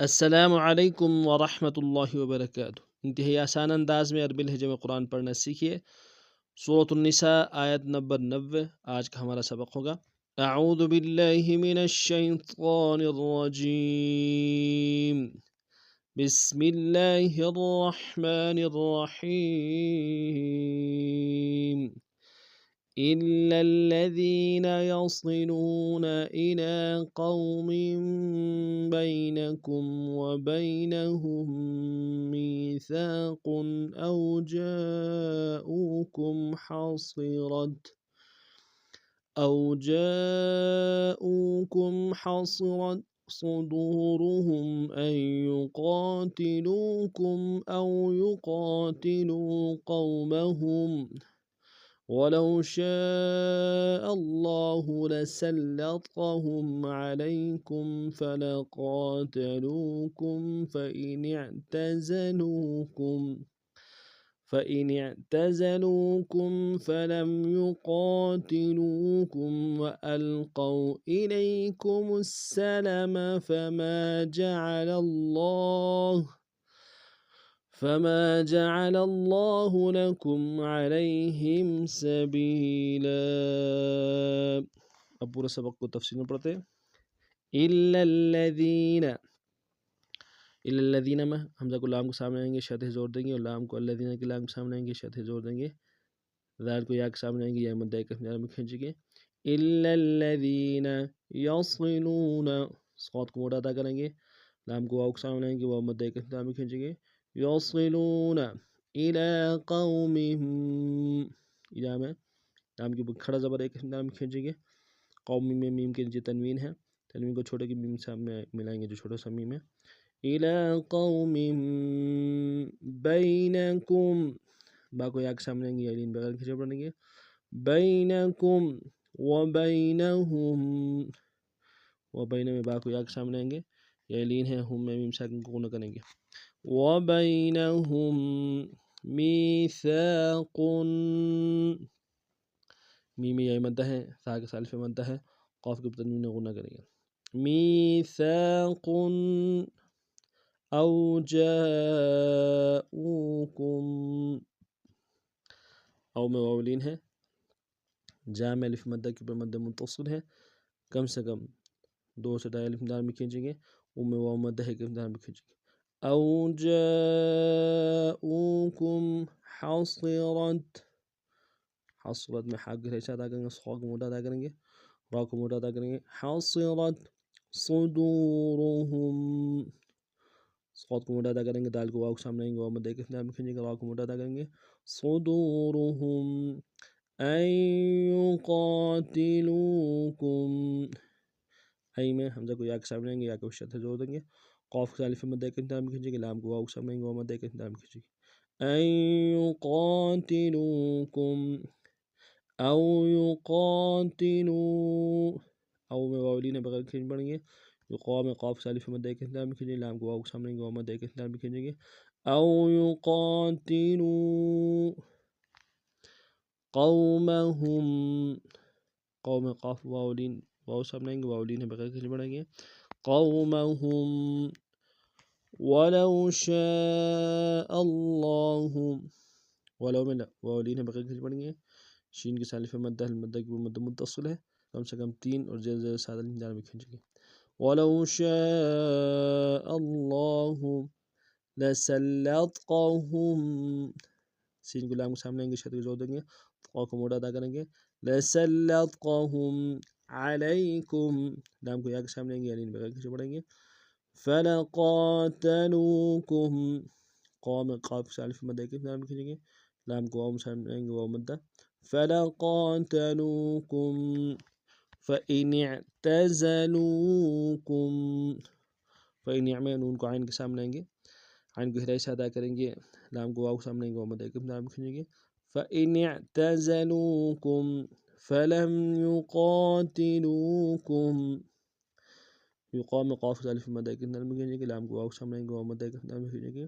السلام علیکم ورحمۃ اللہ وبرکاتہ۔ انتہائی آسان انداز میں عربی لہجے میں قرآن پڑھنا سیکھیے۔ سورۃ النساء آیت نمبر 90 آج کا ہمارا سبق ہوگا۔ اعوذ باللہ من الشیطان الرجیم، بسم اللہ الرحمن الرحیم۔ إلا الذين يصلون إلى قوم بينكم وبينهم ميثاق أو جاءوكم حصرت صدورهم أن يقاتلوكم أو يقاتلوا قومهم ولو شاء الله لسلطهم عليكم فلقاتلوكم فإن اعتزلوكم فلم يقاتلوكم وألقوا إليكم السلم فما جعل الله لكم عليهم سبيلا۔ اب پورا سبق کو تفصیل میں پڑھتے ہیں۔ إلا الذين میں حمزہ کو لام کو سامنے آئیں گے، شدہ زور دیں گے، اور لام کو الذين کے لام کو سامنے آئیں گے، شدہ زور دیں گے۔ ذال کو یا کے سامنے آئیں گے، یا مدہ کے کنارے میں کھینچیں گے۔ إلا الذين يصلون، صاد کو موڑا ادا کریں گے، لام کو واو کے سامنے آئیں گے، واو مدہ کے کنارے میں کھینچیں گے۔ يصلون إلى قوم، اذا میں لام کی کھڑا زبر ایک نام کھینچیں گے۔ قوم میں میم کے نیچے تنوین ہے، تنوین کو چھوٹے کی میم سامنے ملائیں گے جو چھوٹا سا میم ہے۔ إلى قوم بينكم، با کو یا کے سامنے آئیں گے، یا لین بغیر کھینچے پڑھیں گے۔ بينكم وبينهم، وبین میں با کو یا کے سامنے آئیں گے، یا لین ہے، ہم میں میم ساکن کو نہ کریں گے۔ وبينهم ميثاق، میم یا مدہ ہے، سا کے سالف مدہ ہے، قاف کے تنوین غنہ کریں گے۔ ميثاق أو جاءوكم، او میں واولین ہے، جا میں الف مدہ کے پر مدہ متصل ہے، کم سے کم 2 سے ڈھائی الف دار میں کھینچیں گے، او میں واو مدہ ہے کے دار میں کھینچیں گے۔ أو جاءوكم حصرت میں حق گرے سے ادا کریں گے، صاد کو موٹا ادا کریں گے، را کو موٹا ادا کریں گے۔ حصرت صدورهم، صاد کو موٹا ادا کریں گے، دال کو واو کے سامنے آئیں گے، واو مدہ کے کنارے میں کھینچیں گے، را کو موٹا ادا کریں گے۔ صدورهم أن يقاتلوكم، ای میں حمزہ کو یا کے سامنے آئیں گے، یا کو شدہ زور دیں گے، قاف کے الف مدہ کے کنارے میں کھینچیں گے، لام کو واو کے سامنے آئیں گے، واو مدہ کے کنارے میں کھینچیں گے۔ أن يقاتلوكم أو يقاتلوا، او میں واولین ہے بغیر کھینچ پڑیں گے، یقا میں قاف الف مدہ کے کنارے میں کھینچیں گے، لام کو واو کے سامنے آئیں گے، واو مدہ کے کنارے میں کھینچیں گے۔ أو يقاتلوا قومهم، قوم قاف واولین واو سامنے آئیں گے، واولین ہے بغیر کھینچ پڑیں گے۔ قومهم ولو شاء الله، ولو میں واولین ہے بغیر کھینچ پڑیں گے، شین کی سالف مدہ المدہ کی مدہ متصل ہے، کم سے کم 3 اور زیادہ زیادہ سادہ الف میں کھینچیں گے۔ ولو شاء الله لسلطهم، سین کو لام کے سامنے آئیں گے، شد کو زور دیں گے، قاف کو موڑا ادا کریں گے۔ لسلطهم علیکم، لام کو یا کے سامنے آئیں گے، یعنی بغیر کھینچے پڑیں گے۔ فلقاتلوکم، قوم قاف سالف مدہ کے نام کھینچیں گے، لام کو واو سامنے آئیں گے، واو مدہ۔ فلقاتلوکم فإن اعتزلوکم، فإن میں نون کو عین کے سامنے آئیں گے، عین کو ہرائی سے ادا کریں گے، لام کو واو سامنے آئیں گے، واو مدہ کے نام کھینچیں گے۔ فإن اعتزلوکم فلم يقاتلوکم، یقام قاف الف مدہ کے نام کھینچیں گے، لام کو واو سامنے آئیں گے، واو مدہ کے نام کھینچیں گے۔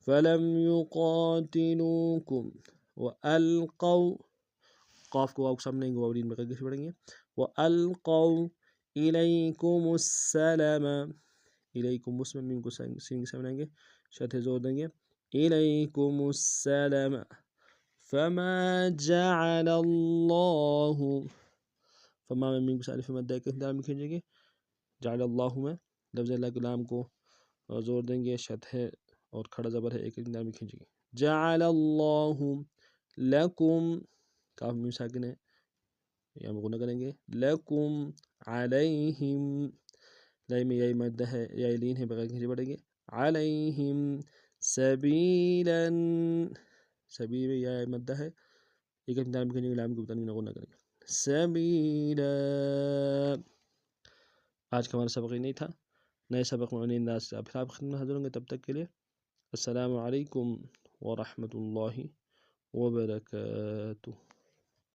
فلم يقاتلوکم وألقوا، قاف کو واو کے سامنے آئیں گے، واولین بغیر کھینچ پڑیں گے۔ وألقوا إليكم السلم، الیکم اس میں میم کو سین کے سامنے آئیں گے شدہ زور دیں گے الیکم السلام فما جعل اللہ فما میں میم کو صالف مدہ ایک اختیار میں کھینچیں گے جعل اللہ میں لفظ اللہ کے لام کو زور دیں گے شدہ اور کھڑا زبر ہے ایک اختیار میں کھینچیں گے جعل اللہ لکم کاف میم ساکن ہے یا مغنہ کریں گے لکم علیہم لائی میں یائی مدہ ہے یائی لین ہے بغیر کھینچے پڑیں گے علیہم سبیلا سبیل میں یائی مدہ ہے ایک اختیار میں کھینچیں گے لام کو بتانے میں غنہ کریں گے سبیلا آج کا ہمارا سبق ہی نہیں تھا نئے سبق میں انداز سے پھر آپ خدمت حاضر ہوں گے تب تک کے لیے السلام علیکم ورحمۃ اللہ وبرکاتہ